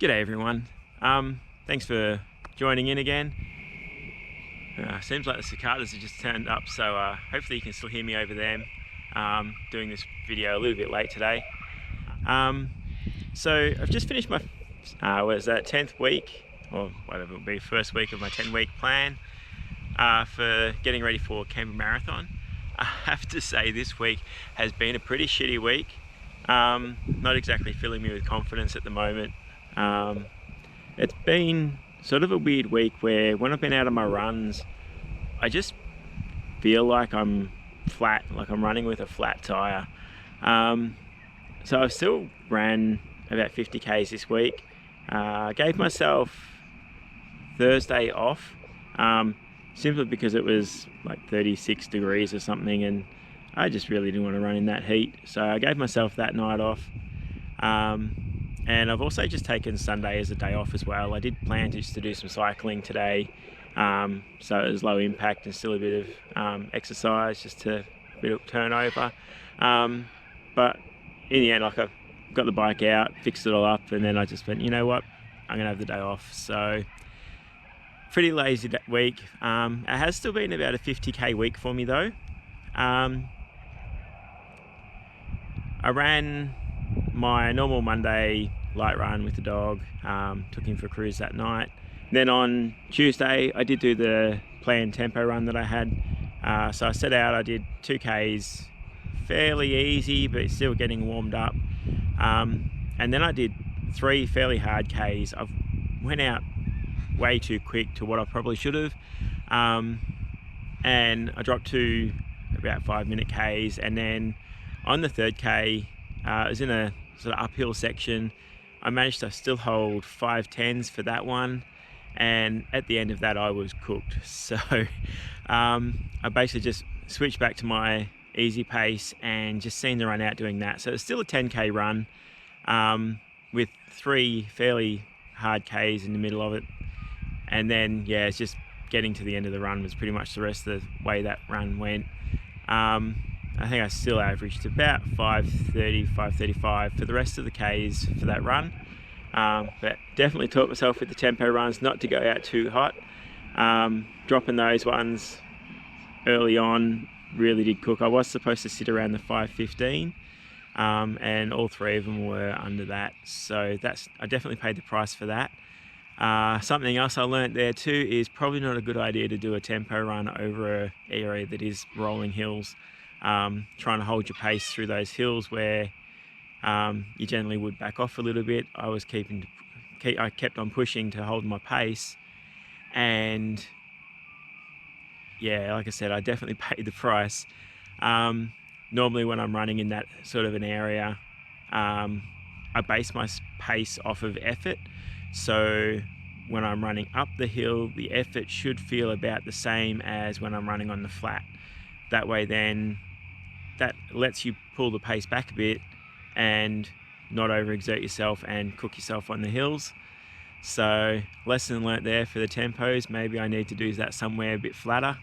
G'day everyone. Thanks for joining in again. Seems like the cicadas have just turned up, so hopefully you can still hear me over them. Doing this video a little bit late today. So I've just finished my 10th week, or whatever it will be, first week of my 10-week plan for getting ready for Canberra Marathon. I have to say this week has been a pretty shitty week. Not exactly filling me with confidence at the moment. It's been sort of a weird week where when I've been out on my runs, I just feel like I'm flat, like I'm running with a flat tire. So I've still ran about 50 Ks this week. Gave myself Thursday off, simply because it was like 36 degrees or something, and I just really didn't want to run in that heat. So I gave myself that night off. And I've also just taken Sunday as a day off as well. I did plan just to do some cycling today, so it was low impact and still a bit of exercise, just a bit of turnover. But in the end, like, I got the bike out, fixed it all up, and then I just went, you know what, I'm gonna have the day off. So pretty lazy that week. It has still been about a 50k week for me though. I ran my normal Monday light run with the dog, took him for a cruise that night. Then on Tuesday I did do the planned tempo run that I had. So I set out, I did 2Ks, fairly easy but still getting warmed up. And then I did 3 fairly hard Ks. I went out way too quick to what I probably should have. And I dropped to about 5-minute Ks, and then on the 3rd K, it was in a sort of uphill section. I managed to still hold 5:10s for that one, and at the end of that I was cooked. So I basically just switched back to my easy pace and just seemed to run out doing that. So it's still a 10k run, with 3 fairly hard Ks in the middle of it, and then yeah, it's just getting to the end of the run was pretty much the rest of the way that run went. I think I still averaged about 5:30, 5:35 for the rest of the Ks for that run. But definitely taught myself with the tempo runs not to go out too hot. Dropping those ones early on really did cook. I was supposed to sit around the 5:15, and all 3 of them were under that. So I definitely paid the price for that. Something else I learned there too is probably not a good idea to do a tempo run over an area that is rolling hills. Trying to hold your pace through those hills where you generally would back off a little bit. I kept on pushing to hold my pace, and yeah, like I said, I definitely paid the price. Normally when I'm running in that sort of an area, I base my pace off of effort. So when I'm running up the hill, the effort should feel about the same as when I'm running on the flat. That way then that lets you pull the pace back a bit and not overexert yourself and cook yourself on the hills. So lesson learnt there for the tempos. Maybe I need to do that somewhere a bit flatter.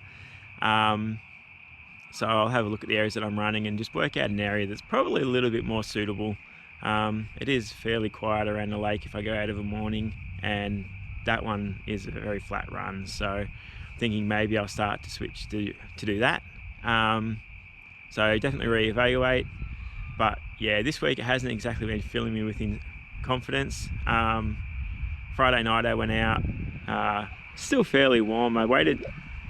So I'll have a look at the areas that I'm running and just work out an area that's probably a little bit more suitable. It is fairly quiet around the lake if I go out of a morning, and that one is a very flat run. So thinking maybe I'll start to switch to do that. So definitely reevaluate. But yeah, this week it hasn't exactly been filling me with confidence. Friday night I went out, still fairly warm. I waited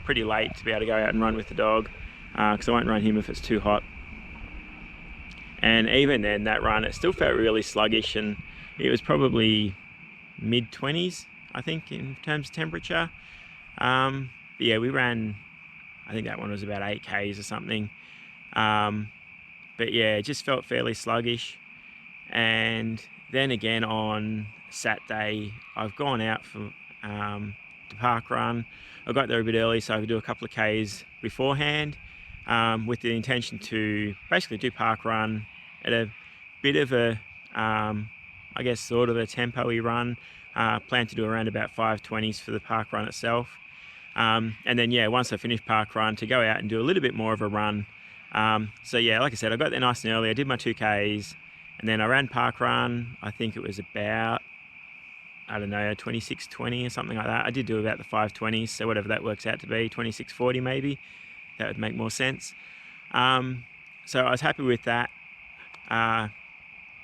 pretty late to be able to go out and run with the dog, because I won't run him if it's too hot. And even then, that run, it still felt really sluggish, and it was probably mid-20s, I think, in terms of temperature. But yeah, we ran, I think that one was about 8 Ks or something. But yeah, it just felt fairly sluggish. And then again on Saturday, I've gone out for the park run. I got there a bit early so I could do a couple of Ks beforehand, with the intention to basically do park run at a bit of a, I guess sort of a tempo-y run. Plan to do around about 5:20s for the park run itself. And then yeah, once I finish park run, to go out and do a little bit more of a run. So yeah, like I said, I got there nice and early. I did my 2Ks, and then I ran park run. I think it was about I don't know, 26:20 or something like that. I did do about the 5:20s, so whatever that works out to be, 26:40 maybe. That would make more sense. So I was happy with that.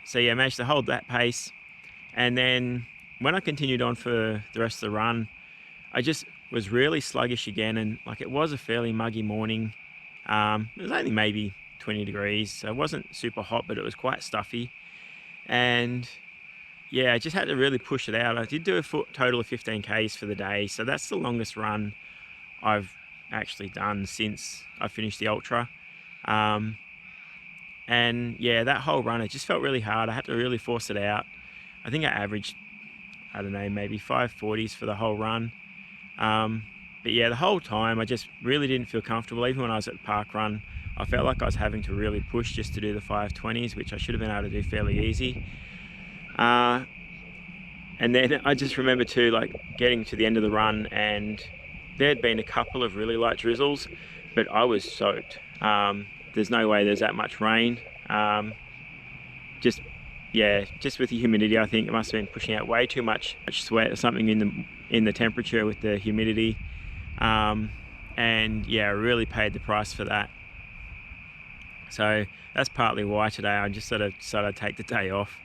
So yeah, managed to hold that pace. And then when I continued on for the rest of the run, I just was really sluggish again, and like it was a fairly muggy morning. It was only maybe 20 degrees, so it wasn't super hot, but it was quite stuffy. And yeah, I just had to really push it out. I did do a total of 15 Ks for the day, so that's the longest run I've actually done since I finished the ultra. And yeah, that whole run, it just felt really hard. I had to really force it out. I think I averaged, I don't know, maybe 5:40s for the whole run. But yeah, the whole time I just really didn't feel comfortable. Even when I was at the park run, I felt like I was having to really push just to do the 5:20s, which I should have been able to do fairly easy. And then I just remember too, like getting to the end of the run, and there had been a couple of really light drizzles, but I was soaked. There's no way there's that much rain. Just with the humidity, I think it must have been pushing out way too much sweat or something in the temperature with the humidity. And yeah, I really paid the price for that. So that's partly why today I just sort of decided to take the day off.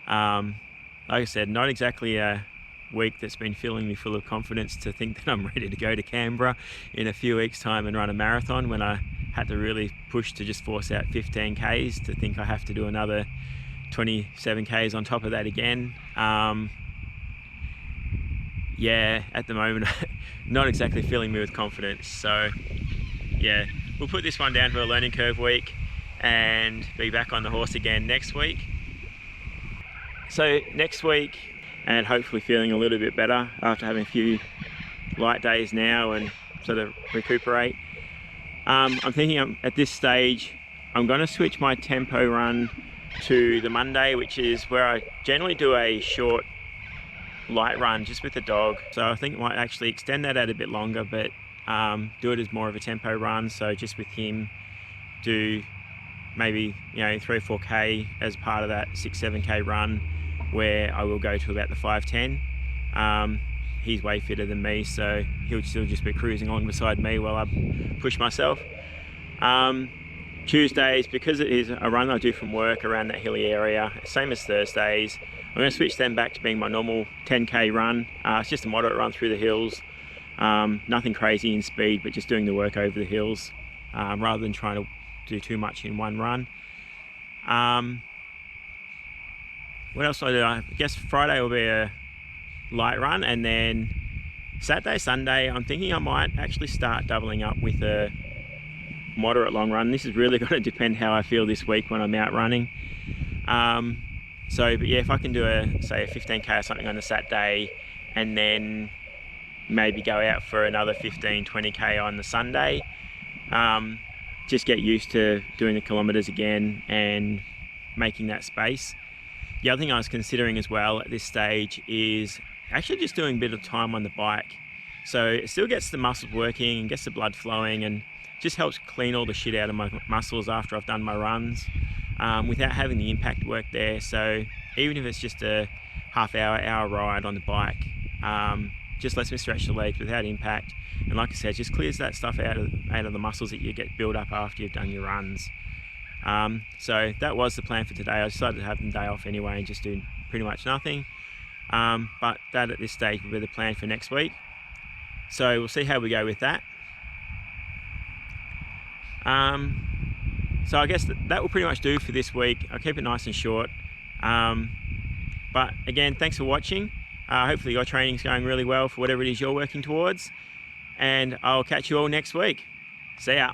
Like I said, not exactly a week that's been filling me full of confidence to think that I'm ready to go to Canberra in a few weeks' time and run a marathon, when I had to really push to just force out 15 Ks to think I have to do another 27 Ks on top of that again. Yeah, at the moment, not exactly filling me with confidence. So yeah, we'll put this one down for a learning curve week and be back on the horse again next week. So next week, and hopefully feeling a little bit better after having a few light days now and sort of recuperate. I'm thinking at this stage, I'm going to switch my tempo run to the Monday, which is where I generally do a short light run just with the dog. So I think I might actually extend that out a bit longer, but do it as more of a tempo run. So just with him, do maybe 3 or 4K as part of that 6-7K run, where I will go to about the 5:10. He's way fitter than me, so he'll still just be cruising along beside me while I push myself. Tuesdays, because it is a run I do from work around that hilly area, same as Thursdays, I'm going to switch them back to being my normal 10K run. It's just a moderate run through the hills, nothing crazy in speed, but just doing the work over the hills, rather than trying to do too much in one run. What else do I do? I guess Friday will be a light run, and then Saturday, Sunday, I'm thinking I might actually start doubling up with a moderate long run. This is really going to depend how I feel this week when I'm out running. But yeah, if I can do say a 15K or something on a Saturday, and then maybe go out for another 15-20K on the Sunday, just get used to doing the kilometers again and making that space. The other thing I was considering as well at this stage is actually just doing a bit of time on the bike. So it still gets the muscles working and gets the blood flowing, and just helps clean all the shit out of my muscles after I've done my runs, without having the impact work there. So even if it's just a hour ride on the bike, just lets me stretch the legs without impact. And like I said, just clears that stuff out of the muscles that you get built up after you've done your runs. So that was the plan for today. I decided to have the day off anyway and just do pretty much nothing. But that at this stage will be the plan for next week. So we'll see how we go with that. So I guess that will pretty much do for this week. I'll keep it nice and short. But again, thanks for watching. Hopefully your training's going really well for whatever it is you're working towards. And I'll catch you all next week. See ya.